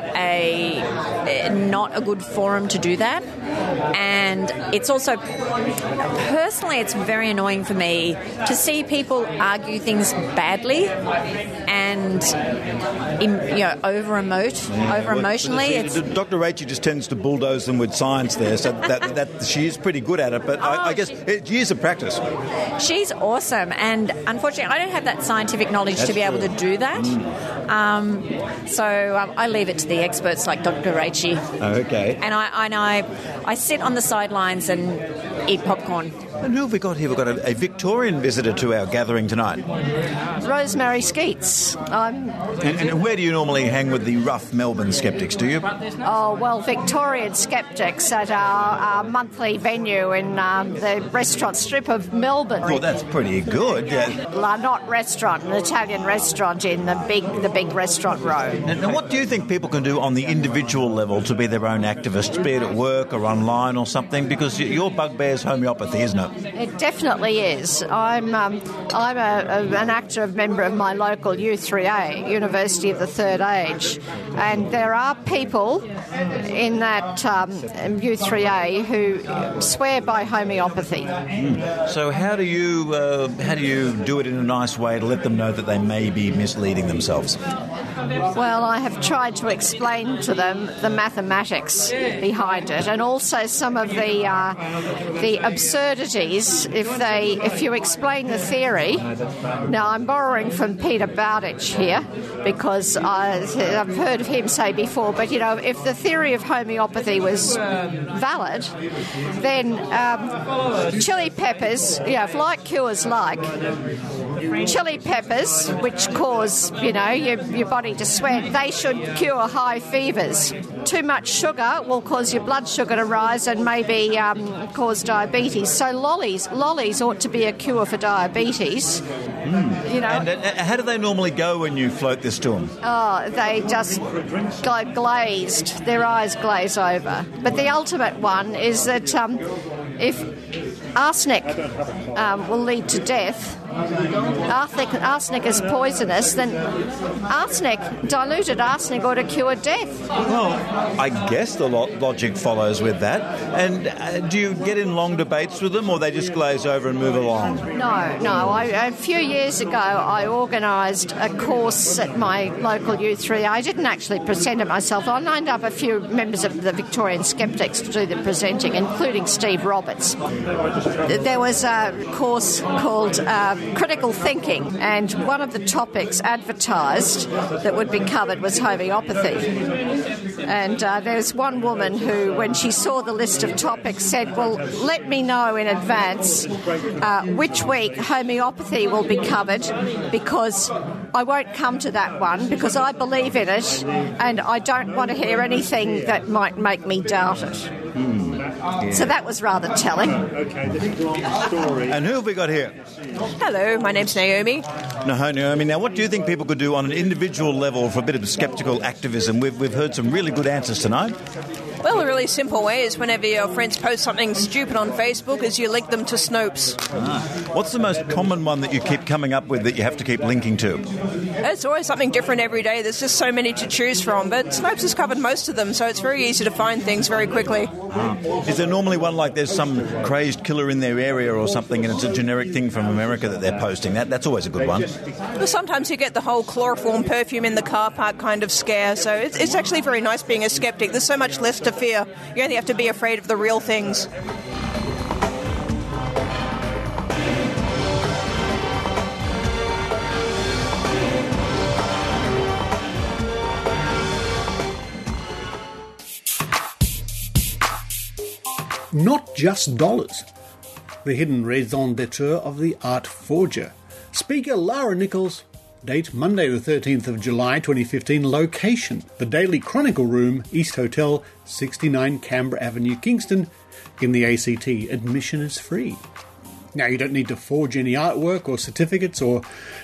a good forum to do that, and it's also, personally, it's very annoying for me to see people argue things badly and over emotionally. Dr. Raichi just tends to bulldoze them with science there, so that she is pretty good at it. But I guess years of practice. She's awesome, and unfortunately, I don't have that scientific knowledge to be able to do that. So I leave it to the experts like Dr. Raichi. Okay. And I sit on the sidelines and eat popcorn. And who have we got here? We've got a Victorian visitor to our gathering tonight. Rosemary Skeets. And where do you normally hang with the rough Melbourne skeptics, do you? Oh, well, Victorian skeptics at our monthly venue in the restaurant strip of Melbourne. Oh, that's pretty good. Yeah. La Not restaurant, an Italian restaurant in the big restaurant row. Now, what do you think people can do on the individual level to be their own activists, be it at work or online or something? Because your bugbear's homeopathy, isn't it? It definitely is. I'm an active member of my local U3A, University of the Third Age, and there are people in that U3A who swear by homeopathy. So how do you do it in a nice way to let them know that they may be misleading themselves? Well, I have tried to explain to them the mathematics behind it, and also some of the absurdities. If you explain the theory, now I'm borrowing from Peter Bowditch here because I've heard of him say before. But if the theory of homeopathy was valid, then chili peppers, if like cures like. Chili peppers, which cause, your body to sweat, they should cure high fevers. Too much sugar will cause your blood sugar to rise and maybe cause diabetes. So lollies ought to be a cure for diabetes. And how do they normally go when you float this to them? Oh, they just go glazed. Their eyes glaze over. But the ultimate one is that if arsenic will lead to death, arsenic is poisonous, then diluted arsenic ought to cure death. Well, I guess the logic follows with that. And do you get in long debates with them, or they just glaze over and move along? No. A few years ago, I organised a course at my local U3. I didn't actually present it myself. I lined up a few members of the Victorian Skeptics to do the presenting, including Steve Roberts. There was a course called Critical Thinking, and one of the topics advertised that would be covered was homeopathy. And there's one woman who, when she saw the list of topics, said, well, let me know in advance which week homeopathy will be covered, because I won't come to that one because I believe in it and I don't want to hear anything that might make me doubt it. Yeah. So that was rather telling. And who have we got here? Hello, my name's Naomi. Naomi, now what do you think people could do on an individual level for a bit of skeptical activism? We've heard some really good answers tonight. Well, a really simple way is whenever your friends post something stupid on Facebook is you link them to Snopes. What's the most common one that you keep coming up with that you have to keep linking to? It's always something different every day. There's just so many to choose from, but Snopes has covered most of them, so it's very easy to find things very quickly. Is there normally one like there's some crazed killer in their area or something and it's a generic thing from America that they're posting? That's always a good one. Well, sometimes you get the whole chloroform perfume in the car park kind of scare, so it's actually very nice being a skeptic. There's so much less to fear. You only have to be afraid of the real things. Not just dollars. The hidden raison d'etre of the art forger. Speaker Lara Nichols. Date Monday the 13th of July 2015. Location the Daily Chronicle Room, East Hotel, 69 Canberra Avenue, Kingston. In the ACT, admission is free. Now, you don't need to forge any artwork or certificates or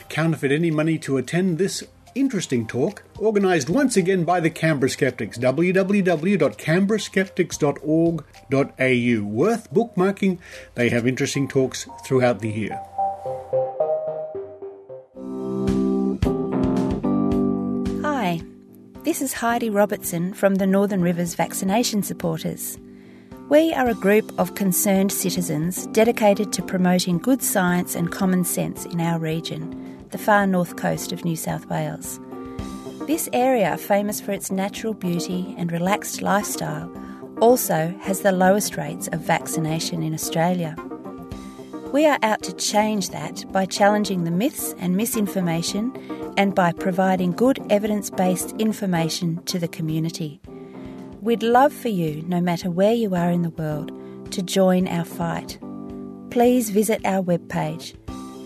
counterfeit any money to attend this interesting talk, organised once again by the Canberra Skeptics. www.canberraskeptics.org.au. Worth bookmarking. They have interesting talks throughout the year. Hi, this is Heidi Robertson from the Northern Rivers Vaccination Supporters. We are a group of concerned citizens dedicated to promoting good science and common sense in our region, the far north coast of New South Wales. This area, famous for its natural beauty and relaxed lifestyle, also has the lowest rates of vaccination in Australia. We are out to change that by challenging the myths and misinformation and by providing good evidence-based information to the community. We'd love for you, no matter where you are in the world, to join our fight. Please visit our webpage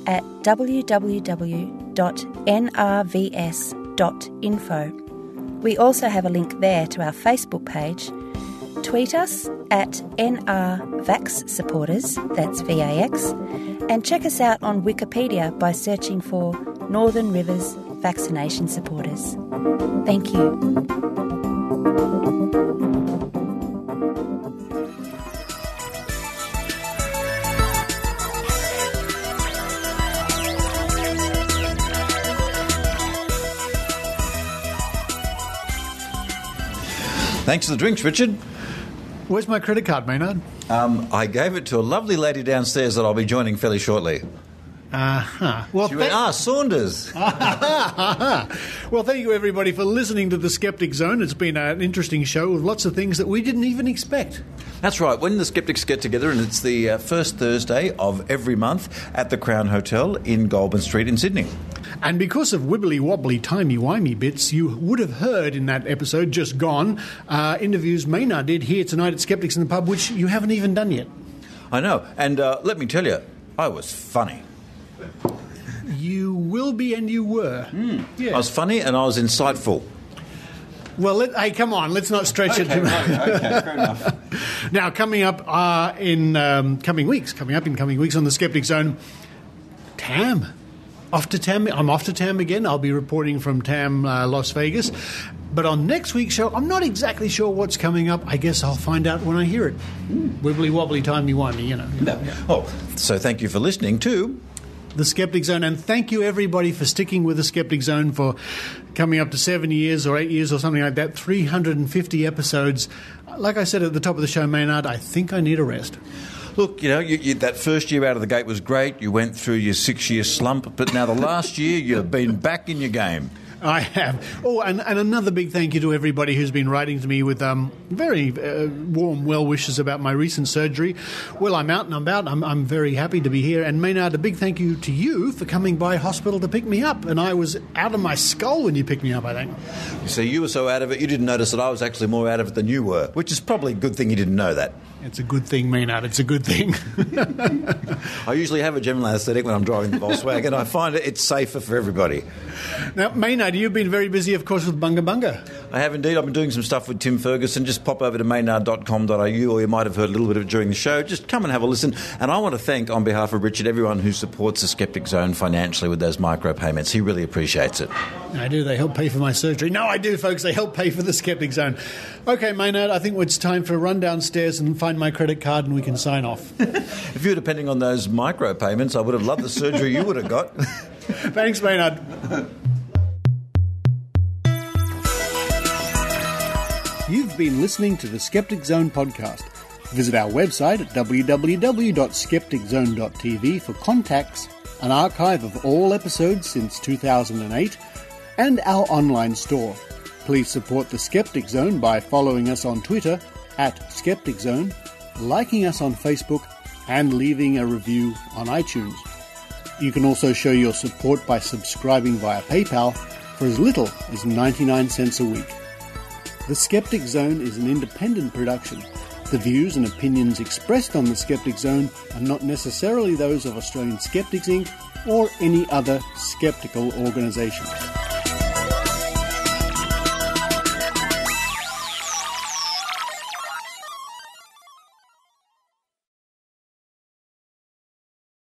at www.nrvs.info. We also have a link there to our Facebook page. Tweet us at NRVaxSupporters, that's VAX, and check us out on Wikipedia by searching for Northern Rivers Vaccination Supporters. Thank you. Thanks for the drinks, Richard. Where's my credit card, Maynard? I gave it to a lovely lady downstairs that I'll be joining fairly shortly. Well, she went, Saunders. Well, thank you, everybody, for listening to the Skeptic Zone. It's been an interesting show with lots of things that we didn't even expect. That's right. When the Skeptics get together, and it's the first Thursday of every month at the Crown Hotel in Goulburn Street in Sydney. And because of wibbly-wobbly, timey-wimey bits, you would have heard in that episode just gone interviews Maynard did here tonight at Skeptics in the Pub, which you haven't even done yet. I know. And let me tell you, I was funny. You will be and you were. Yeah. I was funny and I was insightful. Well, hey, come on, let's not stretch it too much. Okay, fair enough. Now, coming up in coming weeks on the Skeptic Zone, TAM. I'm off to TAM again. I'll be reporting from TAM Las Vegas. But on next week's show, I'm not exactly sure what's coming up. I guess I'll find out when I hear it. Wibbly-wobbly, timey-wimey, you know. No. Oh, so thank you for listening to the Skeptic Zone, and thank you everybody for sticking with the Skeptic Zone for coming up to 7 years or 8 years or something like that, 350 episodes. Like I said at the top of the show, Maynard, I think I need a rest. Look, you know, that first year out of the gate was great. You went through your 6-year slump, but now the last year you've been back in your game. I have. Oh, and another big thank you to everybody who's been writing to me with very warm well wishes about my recent surgery. Well, I'm out and about. I'm very happy to be here. And Maynard, a big thank you to you for coming by hospital to pick me up. And I was out of my skull when you picked me up, I think. You see, you were so out of it, you didn't notice that I was actually more out of it than you were, which is probably a good thing you didn't know that. It's a good thing, Maynard. It's a good thing. I usually have a general anaesthetic when I'm driving the Volkswagen. I find it's safer for everybody. Now, Maynard, you've been very busy, of course, with Bunga Bunga. I have indeed. I've been doing some stuff with Tim Ferguson. Just pop over to maynard.com.au, or you might have heard a little bit of it during the show. Just come and have a listen. And I want to thank, on behalf of Richard, everyone who supports the Skeptic Zone financially with those micropayments. He really appreciates it. I do. They help pay for my surgery. No, I do, folks. They help pay for the Skeptic Zone. Okay, Maynard, I think it's time for a run downstairs and find my credit card and we can sign off. If you were depending on those micropayments, I would have loved the surgery you would have got. Thanks, Maynard. You've been listening to the Skeptic Zone podcast. Visit our website at www.skepticzone.tv for contacts, an archive of all episodes since 2008, and our online store. Please support the Skeptic Zone by following us on Twitter @SkepticZone, liking us on Facebook, and leaving a review on iTunes. You can also show your support by subscribing via PayPal for as little as 99 cents a week. The Skeptic Zone is an independent production. The views and opinions expressed on the Skeptic Zone are not necessarily those of Australian Skeptics Inc. or any other skeptical organisation.